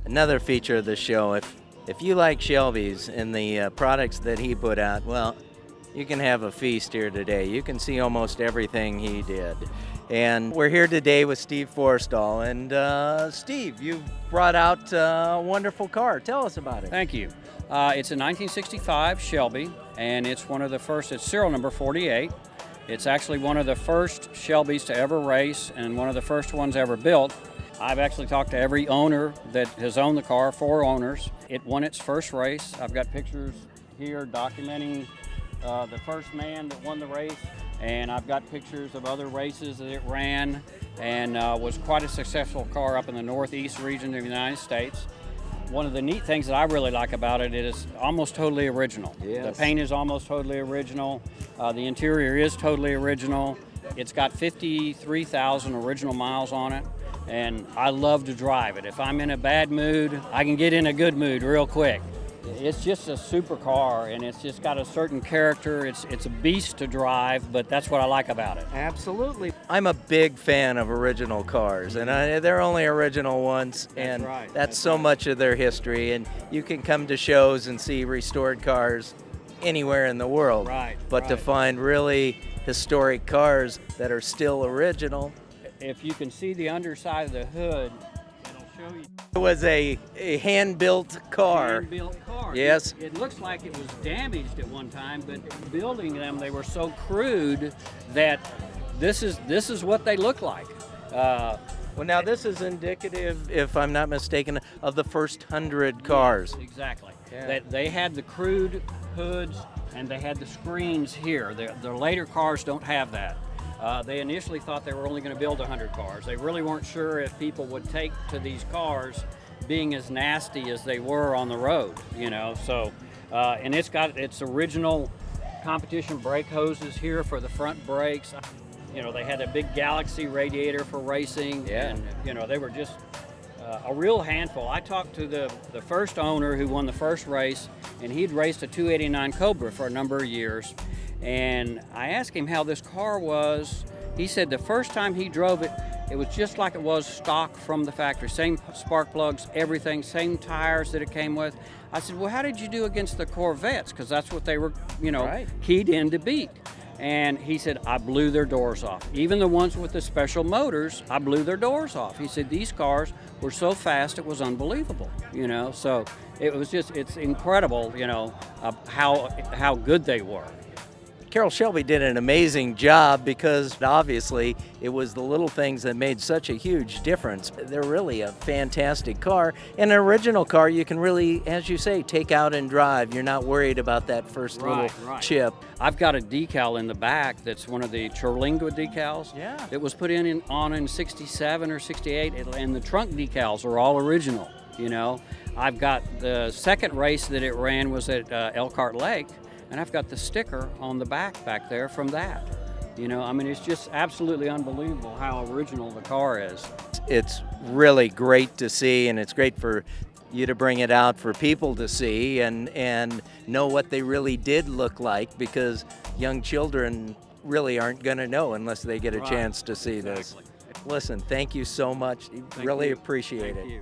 Another feature of the show, if you like Shelby's and the products that he put out, well, you can have a feast here today. You can see almost everything he did. And we're here today with Steve Forstall. And Steve, you've brought out a wonderful car. Tell us about it. Thank you. It's a 1965 Shelby, and it's one of the first, it's serial number 48. It's actually one of the first Shelbys to ever race and one of the first ones ever built. I've actually talked to every owner that has owned the car, 4 owners. It won its first race. I've got pictures here documenting the first man that won the race, and I've got pictures of other races that it ran, and was quite a successful car up in the northeast region of the United States. One of the neat things that I really like about it is almost totally original. Yes. The paint is almost totally original. The interior is totally original. It's got 53,000 original miles on it, and I love to drive it. If I'm in a bad mood, I can get in a good mood real quick. It's just a super car, and it's just got a certain character. It's a beast to drive, but that's what I like about it. Absolutely. I'm a big fan of original cars, and they're only original once, and that's so much of their history. And you can come to shows and see restored cars anywhere in the world. But to find really historic cars that are still original. If you can see the underside of the hood, it'll show you. It was a hand-built car. Hand-built car. Yes. It looks like it was damaged at one time, but building them, they were so crude that this is what they look like. Well, now this is indicative, if I'm not mistaken, of the first 100 cars. Yes, exactly. Yeah. That they had the crude hoods and they had the screens here. The later cars don't have that. They initially thought they were only going to build 100 cars. They really weren't sure if people would take to these cars being as nasty as they were on the road, you know. So, and it's got its original competition brake hoses here for the front brakes. You know, they had a big Galaxy radiator for racing, and you know, they were just a real handful. I talked to the first owner who won the first race, and he'd raced a 289 Cobra for a number of years. And I asked him how this car was. He said the first time he drove it, it was just like it was stock from the factory. Same spark plugs, everything, same tires that it came with. I said, well, how did you do against the Corvettes? Because that's what they were, you know, keyed in to beat. And he said, I blew their doors off. Even the ones with the special motors, I blew their doors off. He said, these cars were so fast, it was unbelievable, you know? So it was just, it's incredible, you know, how good they were. Carroll Shelby did an amazing job because obviously it was the little things that made such a huge difference. They're really a fantastic car. And an original car you can really, as you say, take out and drive. You're not worried about that first little chip. I've got a decal in the back that's one of the Churlingua decals. Yeah. It was put in 67 or 68, and the trunk decals are all original, you know. I've got the second race that it ran was at Elkhart Lake, and I've got the sticker on the back there from that. You know, I mean, it's just absolutely unbelievable how original the car is. It's really great to see, and it's great for you to bring it out for people to see and know what they really did look like, because young children really aren't going to know unless they get a chance to see this. Listen, thank you so much. Really appreciate it. Thank you.